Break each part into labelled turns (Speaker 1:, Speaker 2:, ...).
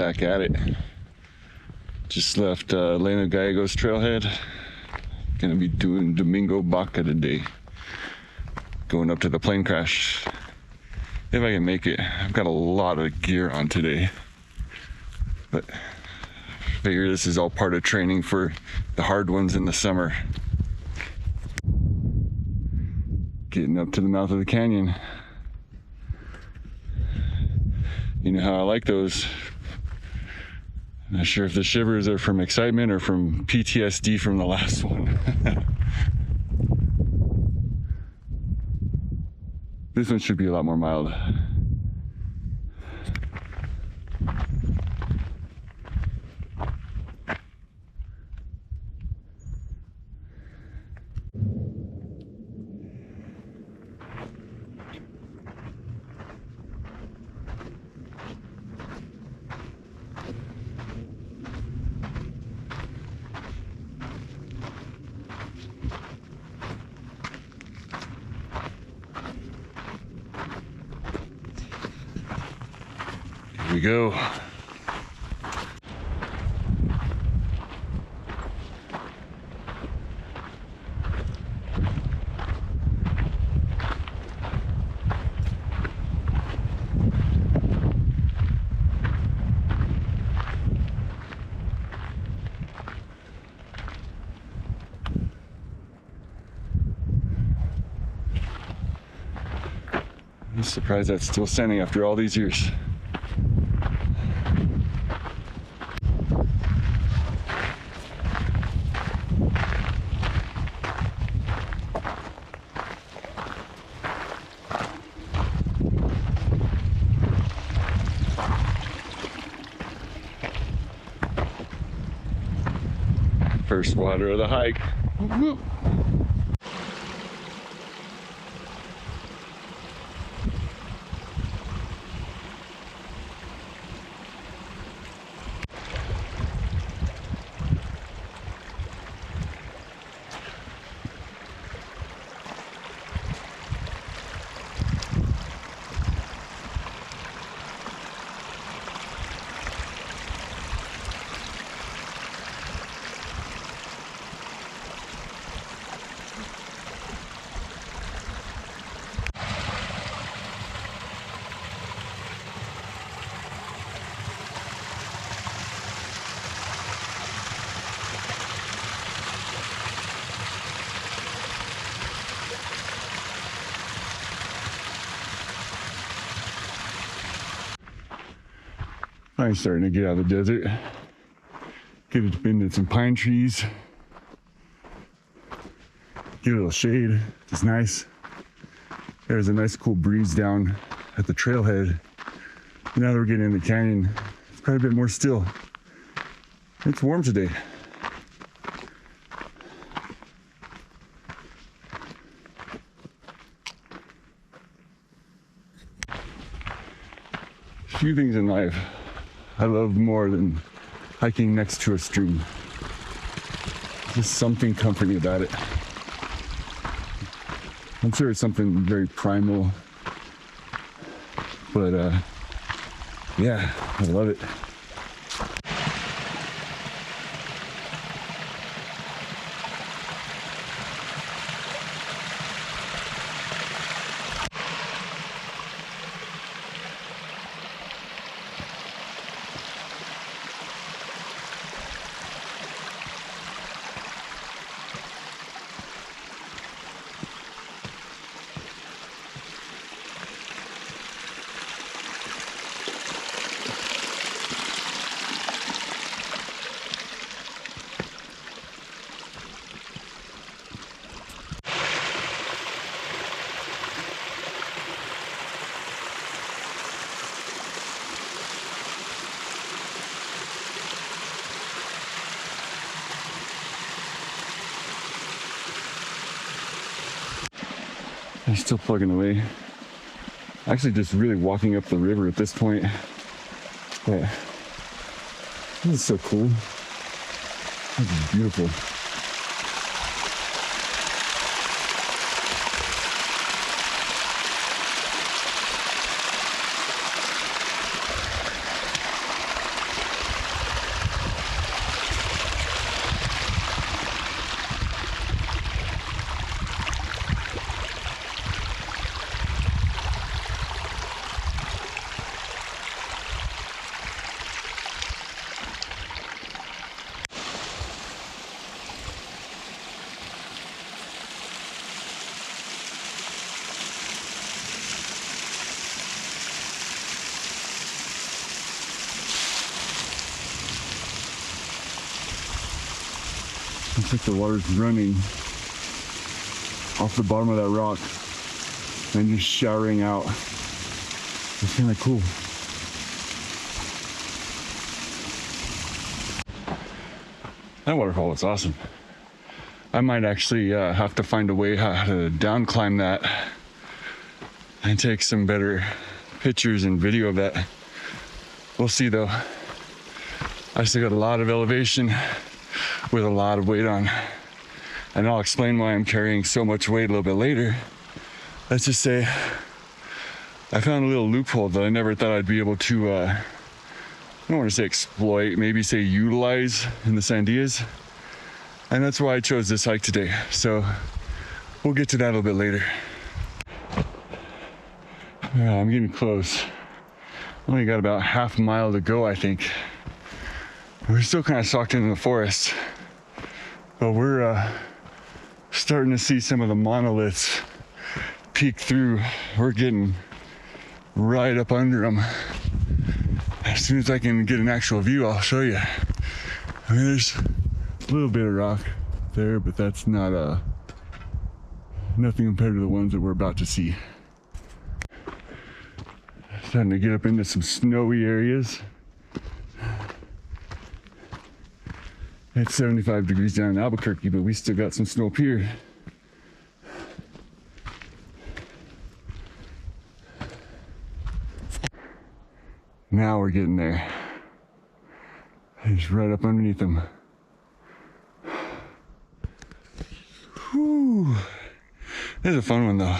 Speaker 1: back at it. Just left Elena Gallegos trailhead. Gonna be doing Domingo Baca today. Going up to the plane crash. If I can make it. I've got a lot of gear on today. But I figure this is all part of training for the hard ones in the summer. Getting up to the mouth of the canyon. You know how I like those. I'm not sure if the shivers are from excitement or from PTSD from the last one. This one should be a lot more mild. Here we go. I'm surprised that's still standing after all these years. First water of the hike. Woo-hoo. I'm starting to get out of the desert. Get it into some pine trees. Get a little shade. It's nice. There's a nice cool breeze down at the trailhead. Now that we're getting in the canyon, it's quite a bit more still. It's warm today. Few things in life I love more than hiking next to a stream. Just something comforting about it. I'm sure it's something very primal, but yeah, I love it. I'm still plugging away. Actually just really walking up the river at this point. Yeah. This is so cool. This is beautiful. Looks like the water's running off the bottom of that rock and just showering out. It's kind of cool. That waterfall was awesome. I might actually have to find a way how to down climb that and take some better pictures and video of that. We'll see though. I still got a lot of elevation with a lot of weight on. And I'll explain why I'm carrying so much weight a little bit later. Let's just say I found a little loophole that I never thought I'd be able to, I don't want to say exploit, maybe say utilize in the Sandias. And that's why I chose this hike today. So we'll get to that a little bit later. Yeah, I'm getting close. Only got about half a mile to go, I think. We're still kind of socked into the forest, but we're starting to see some of the monoliths peek through. We're getting right up under them. As soon as I can get an actual view, I'll show you. I mean, there's a little bit of rock there, but that's not nothing compared to the ones that we're about to see. Starting to get up into some snowy areas. It's 75 degrees down in Albuquerque, but we still got some snow up here. Now we're getting there. It's right up underneath them. Whew. This is a fun one though.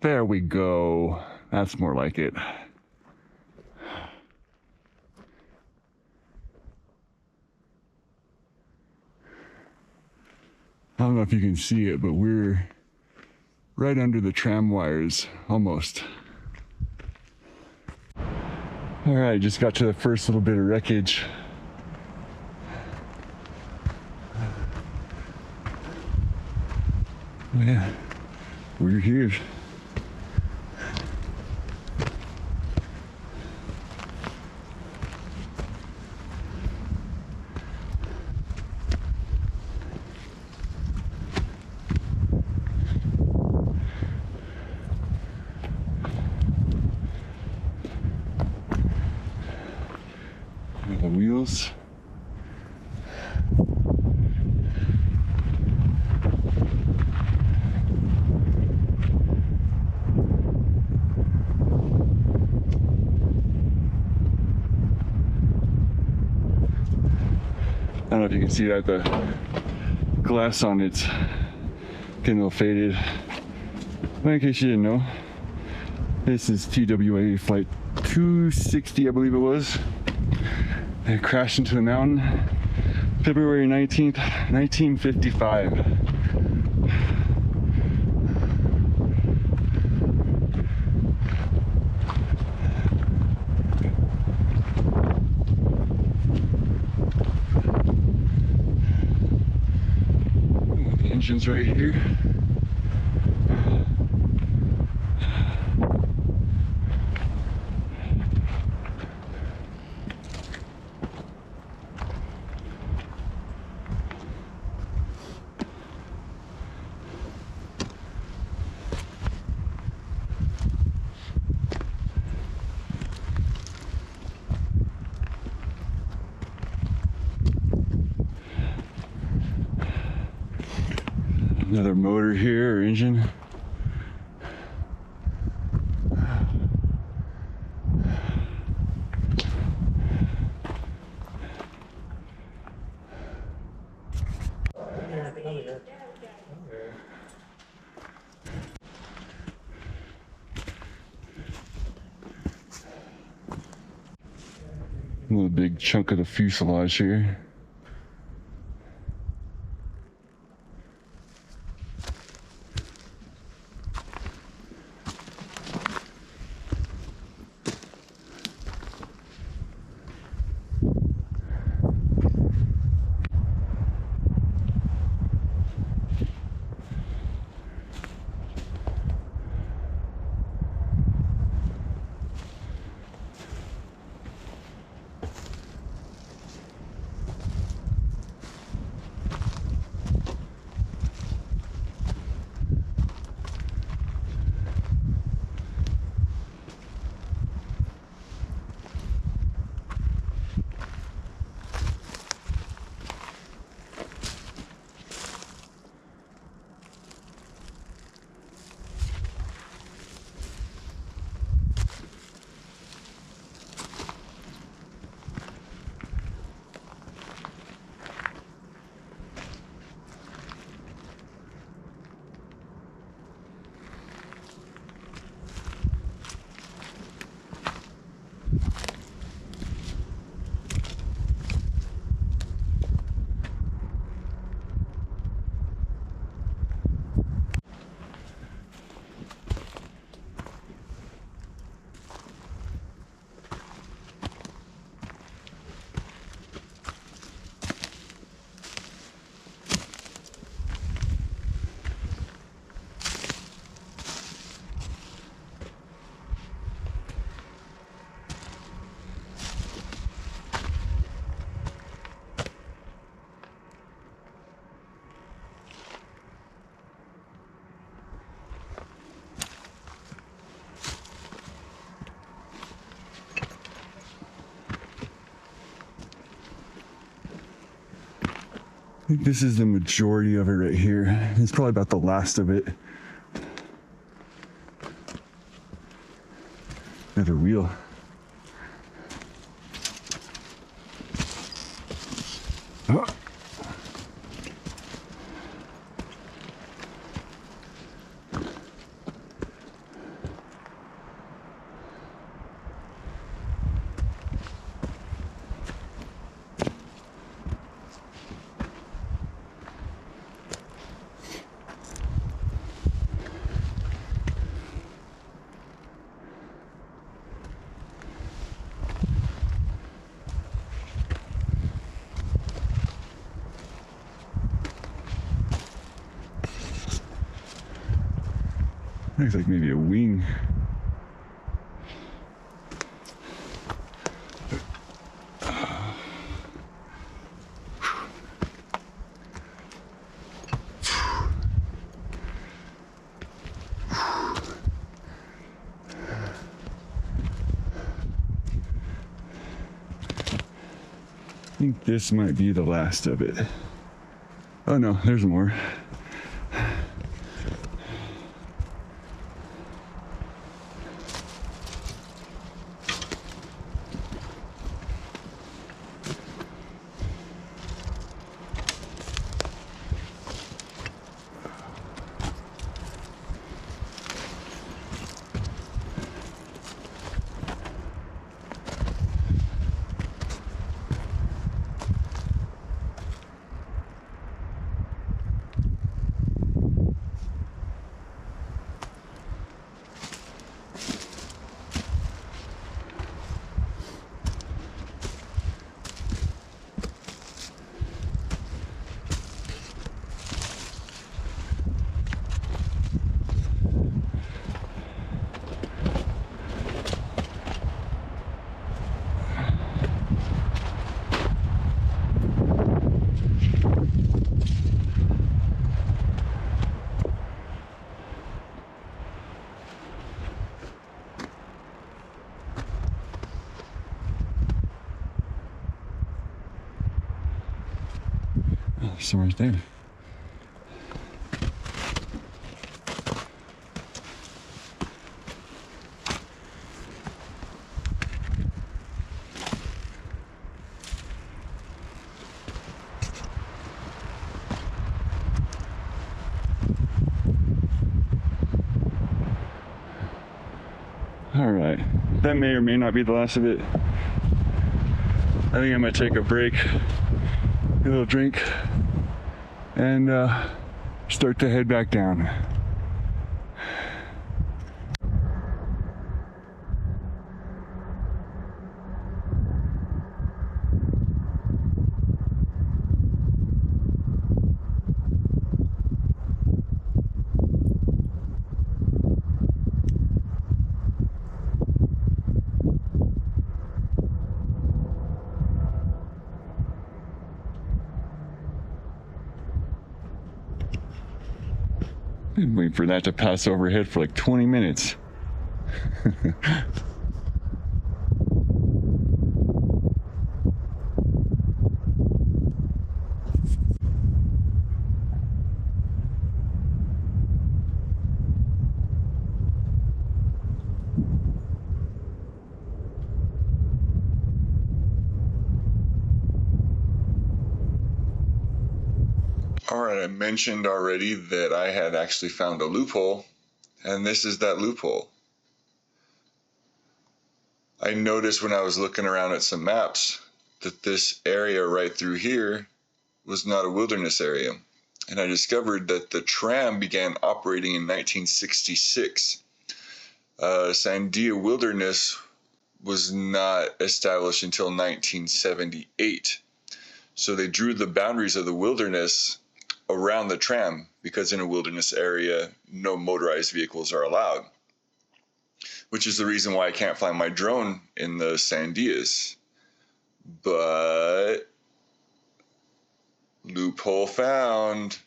Speaker 1: There we go. That's more like it. I don't know if you can see it, but we're right under the tram wires, almost. All right, just got to the first little bit of wreckage. Oh yeah, we're here. The wheels. I don't know if you can see that, the glass on it's getting a little faded. But in case you didn't know, this is TWA flight 260, I believe it was. It crashed into the mountain February 19th, 1955. The engine's right here. Another motor here, or engine. Another big chunk of the fuselage here. I think this is the majority of it right here. It's probably about the last of it. Another wheel. Oh. Looks like maybe a wing. I think this might be the last of it. Oh no, there's more. Some right there. All right, that may or may not be the last of it. I think I'm gonna take a break, get a little drink, and start to head back down. Been waiting for that to pass overhead for like 20 minutes. All right, I mentioned already that I had actually found a loophole, and this is that loophole. I noticed when I was looking around at some maps that this area right through here was not a wilderness area. And I discovered that the tram began operating in 1966. Sandia Wilderness was not established until 1978. So they drew the boundaries of the wilderness around the tram because in a wilderness area, no motorized vehicles are allowed, which is the reason why I can't fly my drone in the Sandias. But loophole found.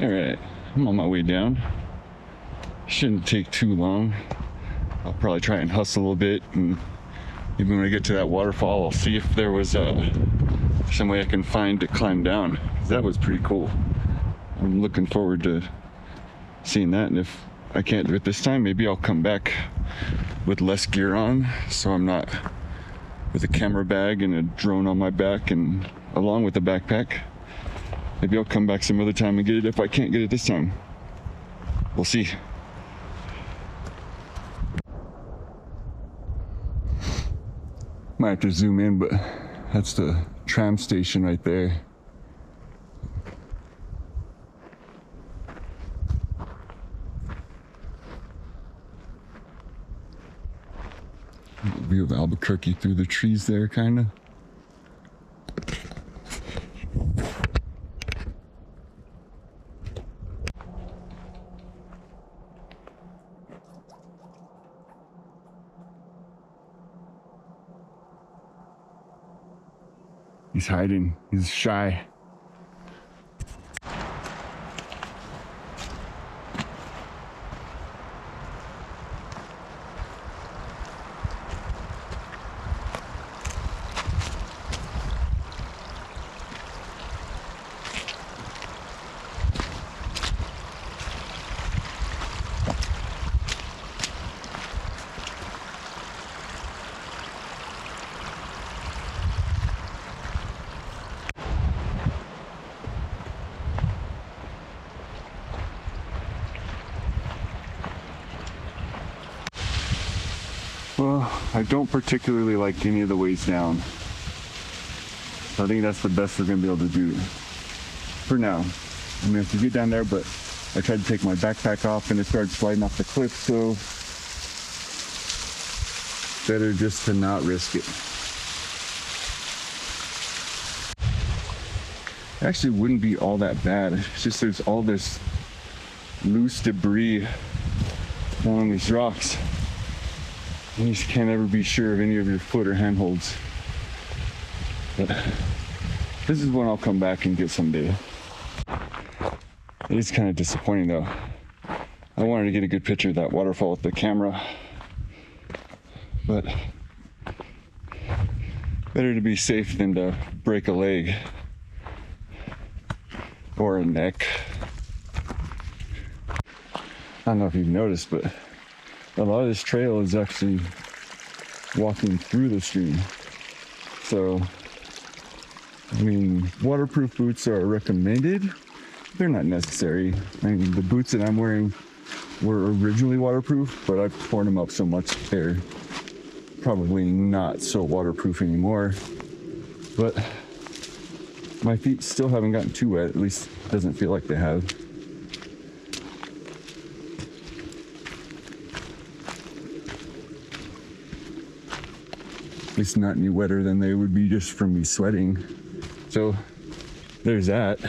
Speaker 1: All right, I'm on my way down. Shouldn't take too long. I'll probably try and hustle a little bit, and maybe when I get to that waterfall, I'll see if there was some way I can find to climb down. That was pretty cool. I'm looking forward to seeing that, and if I can't do it this time, maybe I'll come back with less gear on, so I'm not with a camera bag and a drone on my back and along with the backpack. Maybe I'll come back some other time and get it if I can't get it this time. We'll see. Might have to zoom in, but that's the tram station right there. View of Albuquerque through the trees there, kind of. He's hiding. He's shy. Well, I don't particularly like any of the ways down. So I think that's the best we're gonna be able to do for now. I mean, if we get down there, but I tried to take my backpack off and it started sliding off the cliff, so better just to not risk it. It actually wouldn't be all that bad. It's just there's all this loose debris on these rocks. You just can't ever be sure of any of your foot or handholds. But this is one I'll come back and get someday. It is kind of disappointing though. I wanted to get a good picture of that waterfall with the camera. But better to be safe than to break a leg or a neck. I don't know if you've noticed, but a lot of this trail is actually walking through the stream. So, I mean, waterproof boots are recommended. They're not necessary. I mean, the boots that I'm wearing were originally waterproof, but I've torn them up so much they're probably not so waterproof anymore. But my feet still haven't gotten too wet, at least it doesn't feel like they have. At least not any wetter than they would be just from me sweating. So there's that.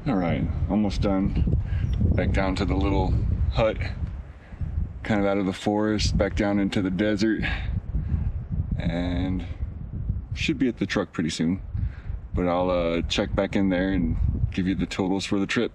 Speaker 1: All right, almost done. Back down to the little hut, kind of out of the forest, back down into the desert, and should be at the truck pretty soon. But I'll check back in there and give you the totals for the trip.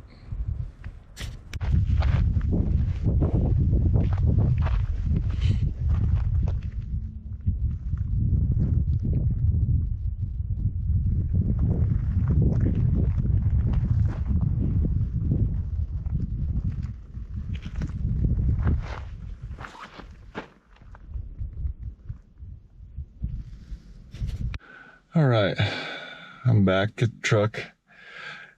Speaker 1: All right, I'm back at the truck.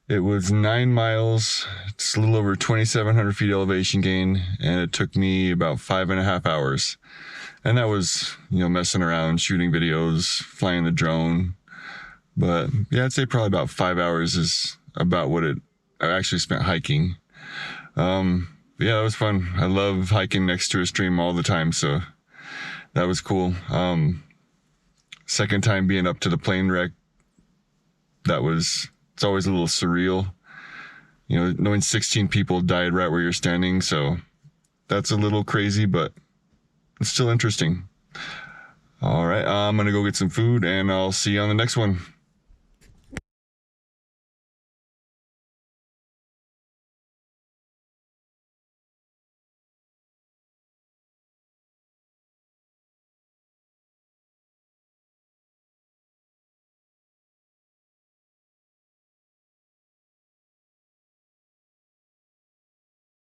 Speaker 1: It was 9 miles. It's a little over 2,700 feet elevation gain, and it took me about 5.5 hours. And that was, messing around, shooting videos, flying the drone. But yeah, I'd say probably about 5 hours is about what I actually spent hiking. Yeah, that was fun. I love hiking next to a stream all the time, so that was cool. Second time being up to the plane wreck, it's always a little surreal. Knowing 16 people died right where you're standing, so that's a little crazy, but it's still interesting. All right, I'm gonna go get some food, and I'll see you on the next one.